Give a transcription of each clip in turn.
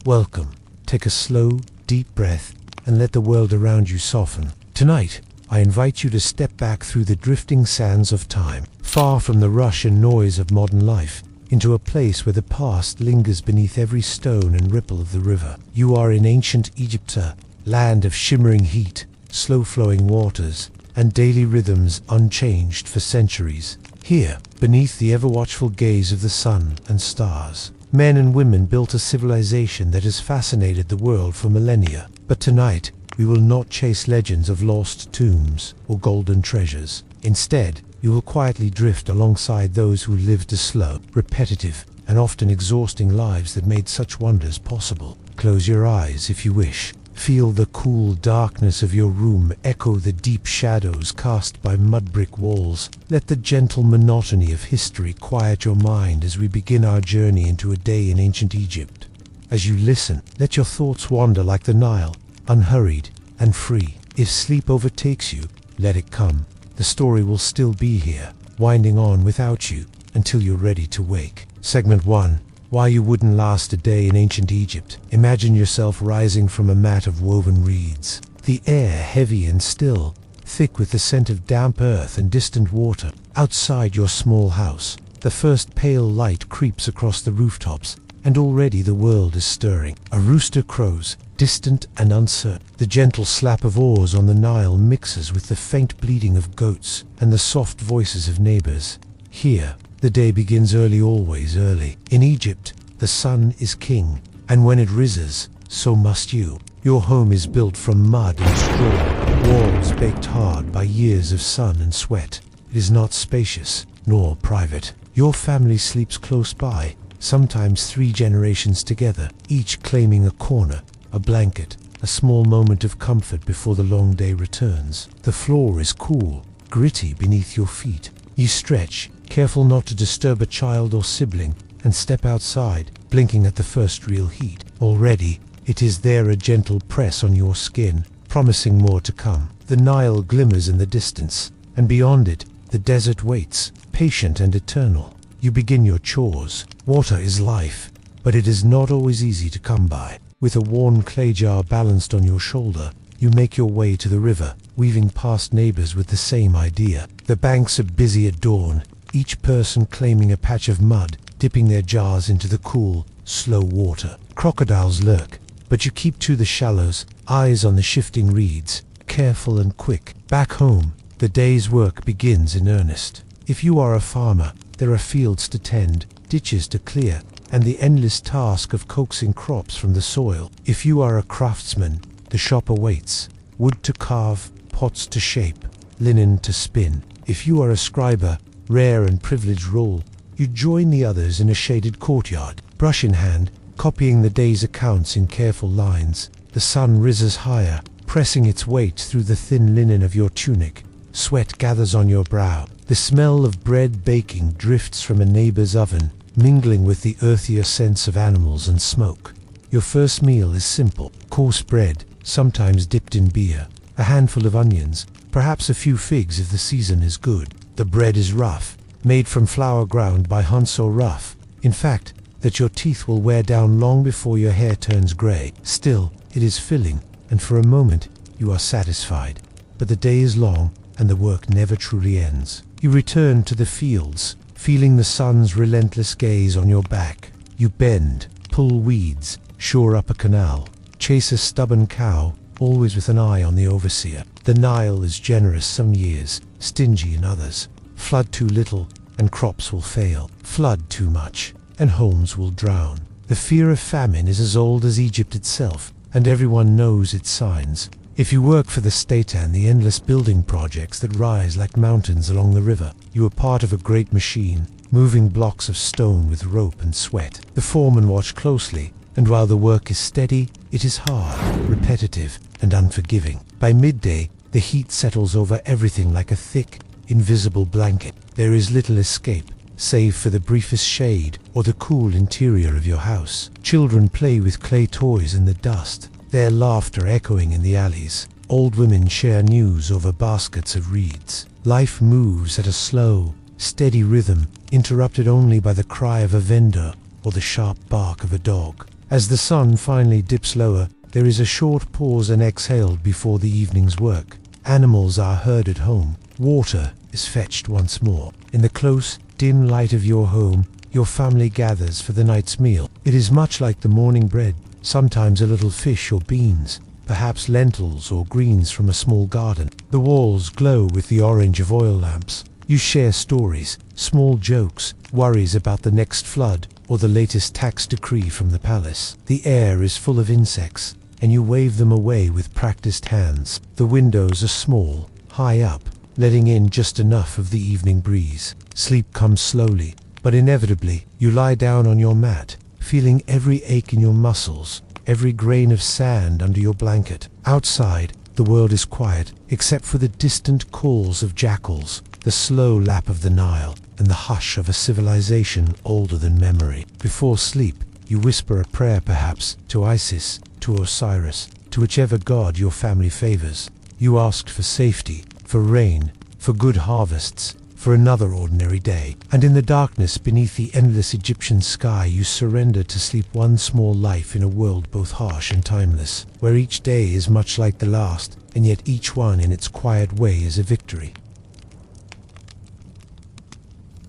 Welcome. Take a slow, deep breath and let the world around you soften. Tonight, I invite you to step back through the drifting sands of time, far from the rush and noise of modern life, into a place where the past lingers beneath every stone and ripple of the river. You are in ancient Egypt, a land of shimmering heat, slow-flowing waters, and daily rhythms unchanged for centuries. Here, beneath the ever-watchful gaze of the sun and stars, men and women built a civilization that has fascinated the world for millennia. But tonight, we will not chase legends of lost tombs or golden treasures. Instead, you will quietly drift alongside those who lived a slow, repetitive, and often exhausting lives that made such wonders possible. Close your eyes if you wish. Feel the cool darkness of your room echo the deep shadows cast by mud brick walls. Let the gentle monotony of history quiet your mind as we begin our journey into a day in ancient Egypt. As you listen, let your thoughts wander like the Nile, unhurried and free. If sleep overtakes you, let it come. The story will still be here, winding on without you until you're ready to wake. Segment 1. Why you wouldn't last a day in ancient Egypt. Imagine yourself rising from a mat of woven reeds. The air heavy and still, thick with the scent of damp earth and distant water. Outside your small house, the first pale light creeps across the rooftops, and already the world is stirring. A rooster crows, distant and uncertain. The gentle slap of oars on the Nile mixes with the faint bleating of goats and the soft voices of neighbors. Here, the day begins early, always early. In Egypt, the sun is king, and when it rises, so must you. Your home is built from mud and straw, walls baked hard by years of sun and sweat. It is not spacious, nor private. Your family sleeps close by, sometimes 3 generations together, each claiming a corner, a blanket, a small moment of comfort before the long day returns. The floor is cool, gritty beneath your feet. You stretch, careful not to disturb a child or sibling, and step outside, blinking at the first real heat. Already, it is there, a gentle press on your skin, promising more to come. The Nile glimmers in the distance, and beyond it, the desert waits, patient and eternal. You begin your chores. Water is life, but it is not always easy to come by. With a worn clay jar balanced on your shoulder, you make your way to the river, weaving past neighbors with the same idea. The banks are busy at dawn, each person claiming a patch of mud, dipping their jars into the cool, slow water. Crocodiles lurk, but you keep to the shallows, eyes on the shifting reeds, careful and quick. Back home, the day's work begins in earnest. If you are a farmer, there are fields to tend, ditches to clear, and the endless task of coaxing crops from the soil. If you are a craftsman, the shop awaits, wood to carve, pots to shape, linen to spin. If you are a scriber, rare and privileged role, you join the others in a shaded courtyard, brush in hand, copying the day's accounts in careful lines. The sun rises higher, pressing its weight through the thin linen of your tunic. Sweat gathers on your brow. The smell of bread baking drifts from a neighbor's oven, mingling with the earthier scents of animals and smoke. Your first meal is simple: coarse bread, sometimes dipped in beer, a handful of onions, perhaps a few figs if the season is good. The bread is rough, made from flour ground by hand so rough, in fact, that your teeth will wear down long before your hair turns gray. Still, it is filling, and for a moment, you are satisfied. But the day is long, and the work never truly ends. You return to the fields, feeling the sun's relentless gaze on your back. You bend, pull weeds, shore up a canal, chase a stubborn cow, always with an eye on the overseer. The Nile is generous some years, stingy in others. Flood too little, and crops will fail. Flood too much, and homes will drown. The fear of famine is as old as Egypt itself, and everyone knows its signs. If you work for the state and the endless building projects that rise like mountains along the river, you are part of a great machine, moving blocks of stone with rope and sweat. The foremen watch closely, and while the work is steady, it is hard, repetitive, and unforgiving. By midday, the heat settles over everything like a thick, invisible blanket. There is little escape, save for the briefest shade or the cool interior of your house. Children play with clay toys in the dust, their laughter echoing in the alleys. Old women share news over baskets of reeds. Life moves at a slow, steady rhythm, interrupted only by the cry of a vendor or the sharp bark of a dog. As the sun finally dips lower, there is a short pause and exhale before the evening's work. Animals are herded home. Water is fetched once more. In the close, dim light of your home, your family gathers for the night's meal. It is much like the morning bread, sometimes a little fish or beans, perhaps lentils or greens from a small garden. The walls glow with the orange of oil lamps. You share stories, small jokes, worries about the next flood or the latest tax decree from the palace. The air is full of insects, and you wave them away with practiced hands. The windows are small, high up, letting in just enough of the evening breeze. Sleep comes slowly, but inevitably you lie down on your mat, feeling every ache in your muscles, every grain of sand under your blanket. Outside, the world is quiet, except for the distant calls of jackals, the slow lap of the Nile, and the hush of a civilization older than memory. Before sleep, you whisper a prayer perhaps, to Isis, to Osiris, to whichever god your family favors. You asked for safety, for rain, for good harvests, for another ordinary day. And in the darkness beneath the endless Egyptian sky, you surrender to sleep one small life in a world both harsh and timeless, where each day is much like the last, and yet each one in its quiet way is a victory.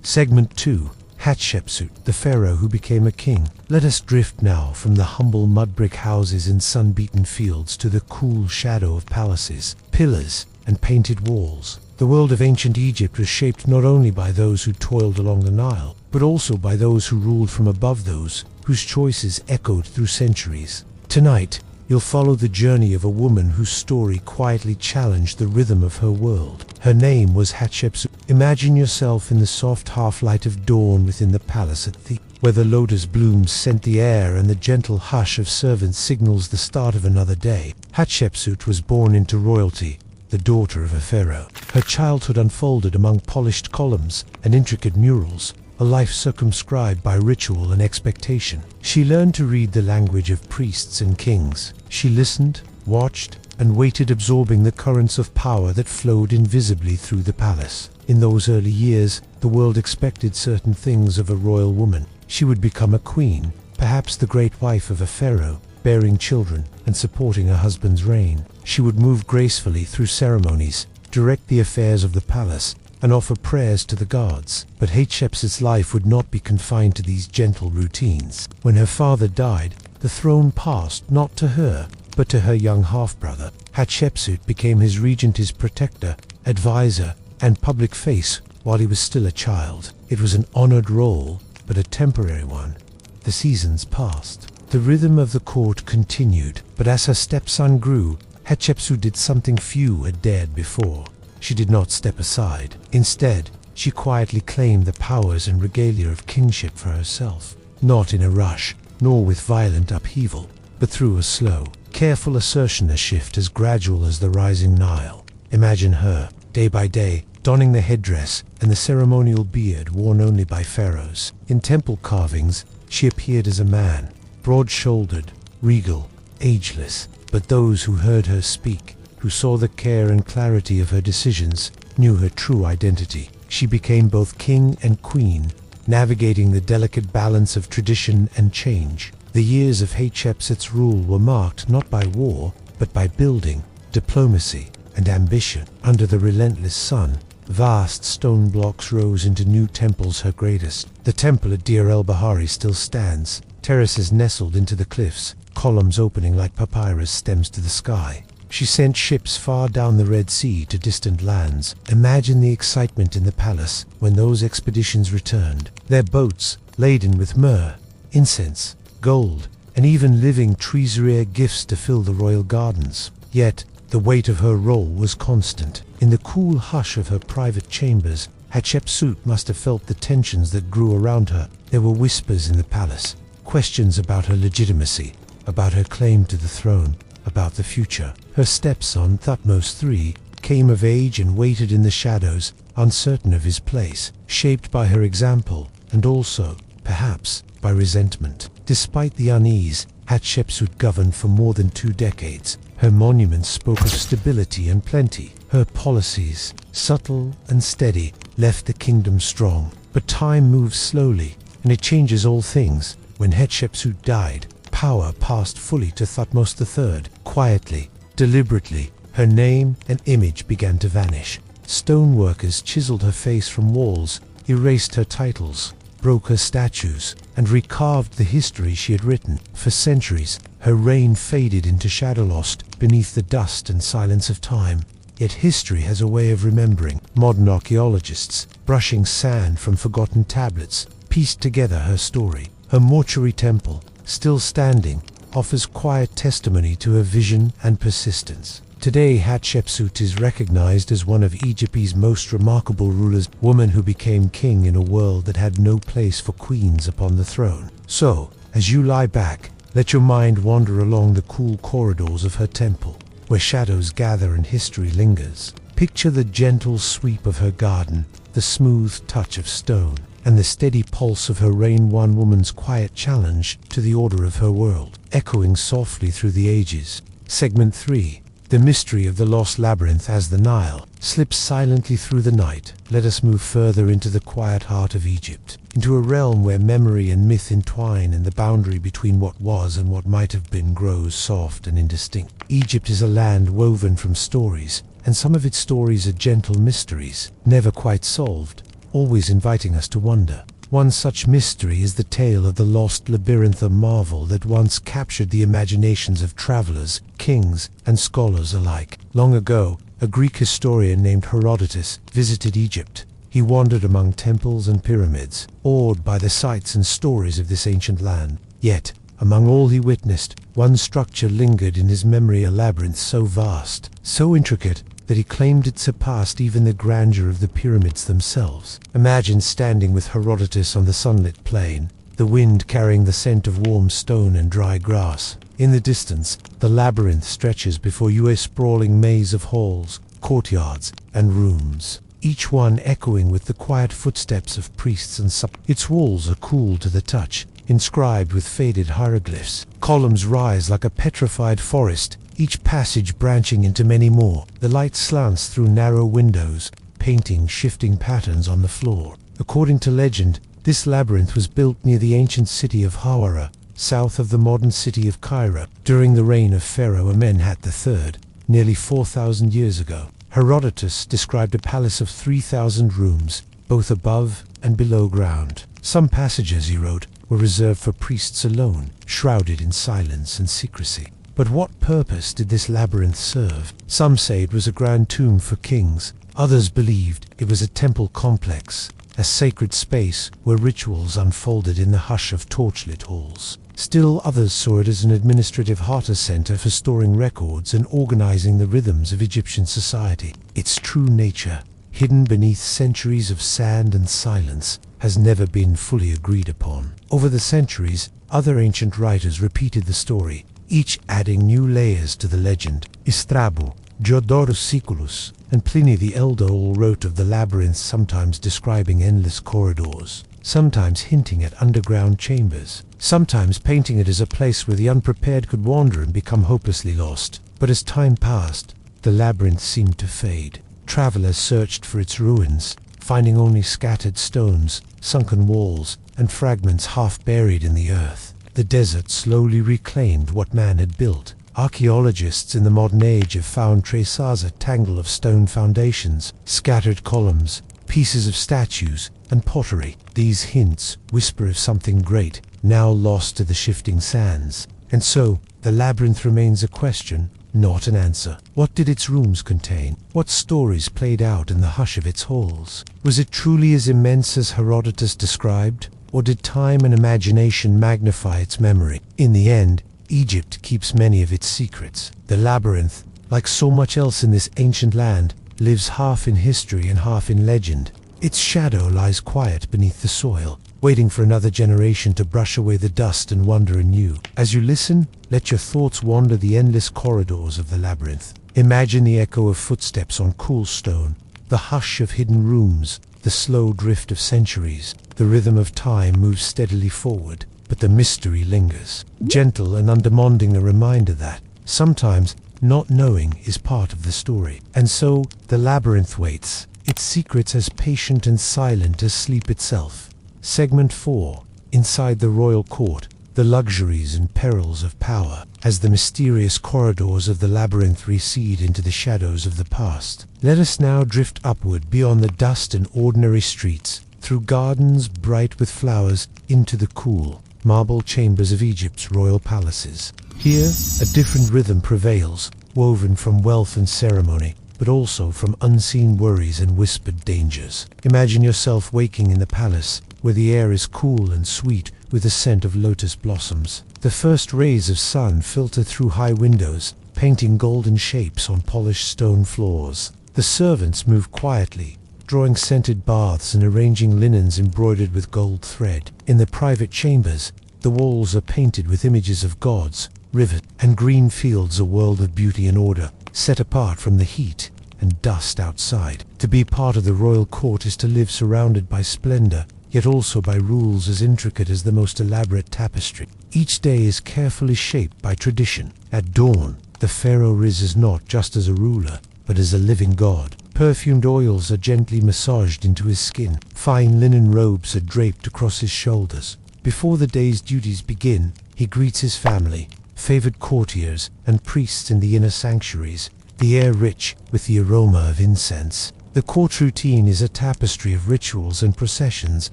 Segment 2. Hatshepsut, the pharaoh who became a king. Let us drift now from the humble mud-brick houses and sun-beaten fields to the cool shadow of palaces, pillars, and painted walls. The world of ancient Egypt was shaped not only by those who toiled along the Nile, but also by those who ruled from above, those whose choices echoed through centuries. Tonight, you'll follow the journey of a woman whose story quietly challenged the rhythm of her world. Her name was Hatshepsut. Imagine yourself in the soft half-light of dawn within the palace at Thebes, where the lotus blooms scent the air and the gentle hush of servants signals the start of another day. Hatshepsut was born into royalty, the daughter of a pharaoh. Her childhood unfolded among polished columns and intricate murals, a life circumscribed by ritual and expectation. She learned to read the language of priests and kings. She listened, watched, and waited, absorbing the currents of power that flowed invisibly through the palace. In those early years, the world expected certain things of a royal woman. She would become a queen, perhaps the great wife of a pharaoh, bearing children and supporting her husband's reign. She would move gracefully through ceremonies, direct the affairs of the palace, and offer prayers to the gods. But Hatshepsut's life would not be confined to these gentle routines. When her father died, the throne passed not to her, but to her young half-brother. Hatshepsut became his regent, his protector, advisor, and public face while he was still a child. It was an honored role, but a temporary one. The seasons passed. The rhythm of the court continued, but as her stepson grew, Hatshepsut did something few had dared before. She did not step aside. Instead, she quietly claimed the powers and regalia of kingship for herself, not in a rush, nor with violent upheaval, but through a slow, careful assertion, a shift as gradual as the rising Nile. Imagine her, day by day, donning the headdress and the ceremonial beard worn only by pharaohs. In temple carvings, she appeared as a man, broad-shouldered, regal, ageless, but those who heard her speak, who saw the care and clarity of her decisions, knew her true identity. She became both king and queen, navigating the delicate balance of tradition and change. The years of Hatshepsut's rule were marked not by war, but by building, diplomacy, and ambition. Under the relentless sun, vast stone blocks rose into new temples, her greatest. The temple at Deir el-Bahari still stands, terraces nestled into the cliffs, columns opening like papyrus stems to the sky. She sent ships far down the Red Sea to distant lands. Imagine the excitement in the palace when those expeditions returned, their boats laden with myrrh, incense, gold, and even living trees, rare gifts to fill the royal gardens. Yet, the weight of her role was constant. In the cool hush of her private chambers, Hatshepsut must have felt the tensions that grew around her. There were whispers in the palace, questions about her legitimacy, about her claim to the throne, about the future. Her stepson, Thutmose III, came of age and waited in the shadows, uncertain of his place, shaped by her example, and also, perhaps, by resentment. Despite the unease, Hatshepsut governed for more than 2 decades. Her monuments spoke of stability and plenty. Her policies, subtle and steady, left the kingdom strong. But time moves slowly, and it changes all things. When Hatshepsut died, power passed fully to Thutmose III. Quietly, deliberately, her name and image began to vanish. Stoneworkers chiseled her face from walls, erased her titles, broke her statues, and recarved the history she had written. For centuries, her reign faded into shadow lost beneath the dust and silence of time. Yet history has a way of remembering. Modern archaeologists, brushing sand from forgotten tablets, pieced together her story. Her mortuary temple, still standing, offers quiet testimony to her vision and persistence. Today, Hatshepsut is recognized as one of Egypt's most remarkable rulers, woman who became king in a world that had no place for queens upon the throne. So, as you lie back, let your mind wander along the cool corridors of her temple, where shadows gather and history lingers. Picture the gentle sweep of her garden, the smooth touch of stone, and the steady pulse of her reign, one woman's quiet challenge to the order of her world, echoing softly through the ages. Segment 3. The mystery of the lost labyrinth. As the Nile slips silently through the night, let us move further into the quiet heart of Egypt, into a realm where memory and myth entwine and the boundary between what was and what might have been grows soft and indistinct. Egypt is a land woven from stories, and some of its stories are gentle mysteries, never quite solved, always inviting us to wonder. One such mystery is the tale of the lost labyrinth, a marvel that once captured the imaginations of travelers, kings, and scholars alike. Long ago, a Greek historian named Herodotus visited Egypt. He wandered among temples and pyramids, awed by the sights and stories of this ancient land. Yet, among all he witnessed, one structure lingered in his memory, a labyrinth so vast, so intricate, that he claimed it surpassed even the grandeur of the pyramids themselves. Imagine standing with Herodotus on the sunlit plain, the wind carrying the scent of warm stone and dry grass. In the distance, the labyrinth stretches before you, a sprawling maze of halls, courtyards, and rooms, each one echoing with the quiet footsteps of priests and Its walls are cool to the touch, inscribed with faded hieroglyphs. Columns rise like a petrified forest, each passage branching into many more. The light slants through narrow windows, painting shifting patterns on the floor. According to legend, this labyrinth was built near the ancient city of Hawara, south of the modern city of Cairo, during the reign of Pharaoh Amenhotep III, nearly 4,000 years ago. Herodotus described a palace of 3,000 rooms, both above and below ground. Some passages, he wrote, were reserved for priests alone, shrouded in silence and secrecy. But what purpose did this labyrinth serve? Some say it was a grand tomb for kings. Others believed it was a temple complex, a sacred space where rituals unfolded in the hush of torchlit halls. Still others saw it as an administrative center for storing records and organizing the rhythms of Egyptian society. Its true nature, hidden beneath centuries of sand and silence, has never been fully agreed upon. Over the centuries, other ancient writers repeated the story, each adding new layers to the legend. Strabo, Diodorus Siculus, and Pliny the Elder all wrote of the labyrinth, sometimes describing endless corridors, sometimes hinting at underground chambers, sometimes painting it as a place where the unprepared could wander and become hopelessly lost. But as time passed, the labyrinth seemed to fade. Travelers searched for its ruins, finding only scattered stones, sunken walls, and fragments half buried in the earth. The desert slowly reclaimed what man had built. Archaeologists in the modern age have found traces, a tangle of stone foundations, scattered columns, pieces of statues, and pottery. These hints whisper of something great, now lost to the shifting sands. And so, the labyrinth remains a question, not an answer. What did its rooms contain? What stories played out in the hush of its halls? Was it truly as immense as Herodotus described? Or did time and imagination magnify its memory? In the end, Egypt keeps many of its secrets. The labyrinth, like so much else in this ancient land, lives half in history and half in legend. Its shadow lies quiet beneath the soil, waiting for another generation to brush away the dust and wonder anew. As you listen, let your thoughts wander the endless corridors of the labyrinth. Imagine the echo of footsteps on cool stone, the hush of hidden rooms, the slow drift of centuries. The rhythm of time moves steadily forward, but the mystery lingers, gentle and undemanding, a reminder that sometimes not knowing is part of the story. And so the labyrinth waits, its secrets as patient and silent as sleep itself. Segment 4. Inside the royal court, the luxuries and perils of power, as the mysterious corridors of the labyrinth recede into the shadows of the past. Let us now drift upward beyond the dust and ordinary streets, through gardens bright with flowers, into the cool, marble chambers of Egypt's royal palaces. Here, a different rhythm prevails, woven from wealth and ceremony, but also from unseen worries and whispered dangers. Imagine yourself waking in the palace, where the air is cool and sweet with the scent of lotus blossoms. The first rays of sun filter through high windows, painting golden shapes on polished stone floors. The servants move quietly, drawing scented baths and arranging linens embroidered with gold thread. In the private chambers, the walls are painted with images of gods, rivers, and green fields, a world of beauty and order, set apart from the heat and dust outside. To be part of the royal court is to live surrounded by splendor, yet also by rules as intricate as the most elaborate tapestry. Each day is carefully shaped by tradition. At dawn, the pharaoh rises not just as a ruler, but as a living god. Perfumed oils are gently massaged into his skin. Fine linen robes are draped across his shoulders. Before the day's duties begin, he greets his family, favored courtiers, and priests in the inner sanctuaries, the air rich with the aroma of incense. The court routine is a tapestry of rituals and processions.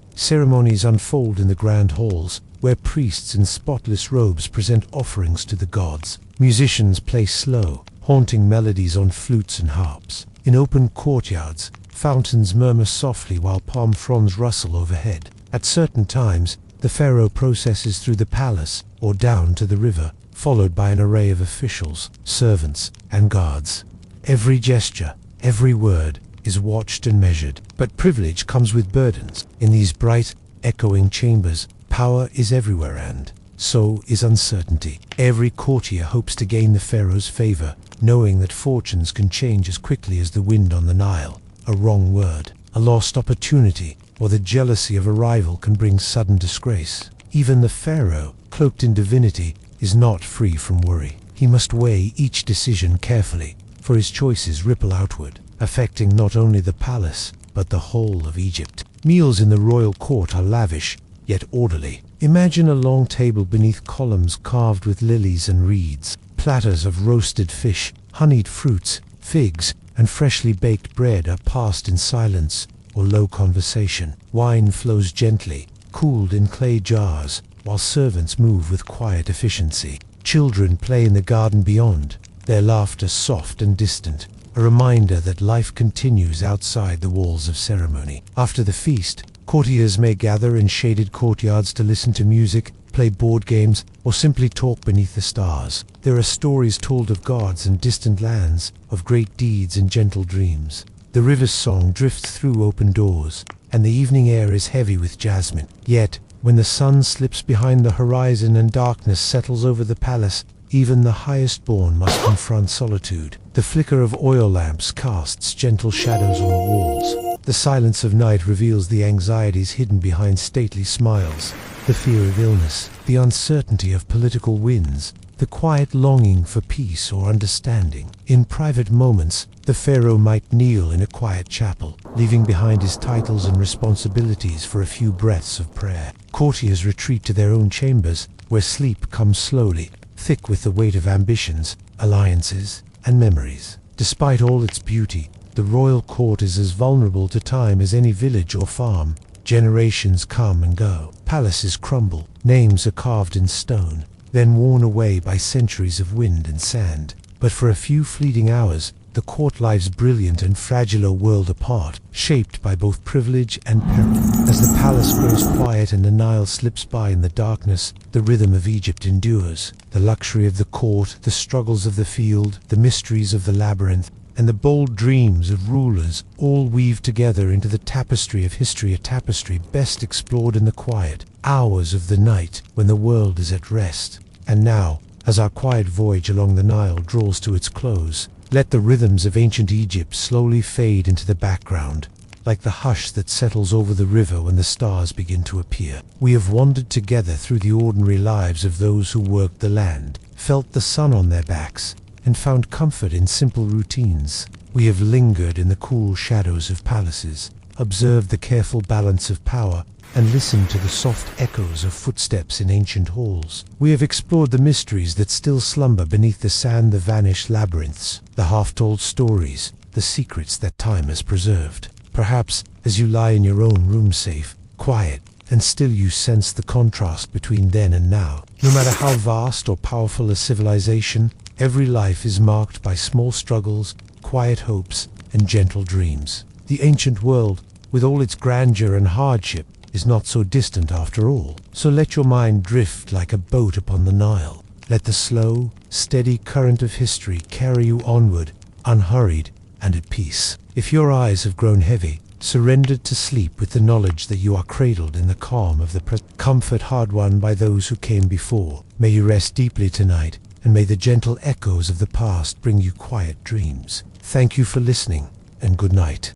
Ceremonies unfold in the grand halls, where priests in spotless robes present offerings to the gods. Musicians play slow, haunting melodies on flutes and harps. In open courtyards, fountains murmur softly while palm fronds rustle overhead. At certain times, the pharaoh processes through the palace or down to the river, followed by an array of officials, servants, and guards. Every gesture, every word, is watched and measured. But privilege comes with burdens. In these bright, echoing chambers, power is everywhere, and so is uncertainty. Every courtier hopes to gain the pharaoh's favor, knowing that fortunes can change as quickly as the wind on the Nile. A wrong word, a lost opportunity, or the jealousy of a rival can bring sudden disgrace. Even the pharaoh, cloaked in divinity, is not free from worry. He must weigh each decision carefully, for his choices ripple outward, affecting not only the palace, but the whole of Egypt. Meals in the royal court are lavish, yet orderly. Imagine a long table beneath columns carved with lilies and reeds. Platters of roasted fish, honeyed fruits, figs, and freshly baked bread are passed in silence or low conversation. Wine flows gently, cooled in clay jars, while servants move with quiet efficiency. Children play in the garden beyond, their laughter soft and distant, a reminder that life continues outside the walls of ceremony. After the feast, courtiers may gather in shaded courtyards to listen to music, play board games, or simply talk beneath the stars. There are stories told of gods and distant lands, of great deeds and gentle dreams. The river's song drifts through open doors, and the evening air is heavy with jasmine. Yet, when the sun slips behind the horizon and darkness settles over the palace, even the highest born must confront solitude. The flicker of oil lamps casts gentle shadows on the walls. The silence of night reveals the anxieties hidden behind stately smiles, the fear of illness, the uncertainty of political winds, the quiet longing for peace or understanding. In private moments, the pharaoh might kneel in a quiet chapel, leaving behind his titles and responsibilities for a few breaths of prayer. Courtiers retreat to their own chambers, where sleep comes slowly, thick with the weight of ambitions, alliances, and memories. Despite all its beauty, the royal court is as vulnerable to time as any village or farm. Generations come and go. Palaces crumble. Names are carved in stone, then worn away by centuries of wind and sand. But for a few fleeting hours, the court lies brilliant and fragile, a world apart, shaped by both privilege and peril. As the palace grows quiet and the Nile slips by in the darkness, the rhythm of Egypt endures. The luxury of the court, the struggles of the field, the mysteries of the labyrinth, and the bold dreams of rulers all weave together into the tapestry of history, a tapestry best explored in the quiet hours of the night when the world is at rest. And now, as our quiet voyage along the Nile draws to its close, let the rhythms of ancient Egypt slowly fade into the background, like the hush that settles over the river when the stars begin to appear. We have wandered together through the ordinary lives of those who worked the land, felt the sun on their backs, and found comfort in simple routines. We have lingered in the cool shadows of palaces, Observe the careful balance of power and listen to the soft echoes of footsteps in ancient halls. We have explored the mysteries that still slumber beneath the sand, the vanished labyrinths, the half-told stories, the secrets that time has preserved. Perhaps, as you lie in your own room safe, quiet, and still you sense the contrast between then and now. No matter how vast or powerful a civilization, every life is marked by small struggles, quiet hopes, and gentle dreams. The ancient world, with all its grandeur and hardship, is not so distant after all. So let your mind drift like a boat upon the Nile. Let the slow, steady current of history carry you onward, unhurried and at peace. If your eyes have grown heavy, surrender to sleep with the knowledge that you are cradled in the calm of the present. Comfort hard-won by those who came before. May you rest deeply tonight, and may the gentle echoes of the past bring you quiet dreams. Thank you for listening, and good night.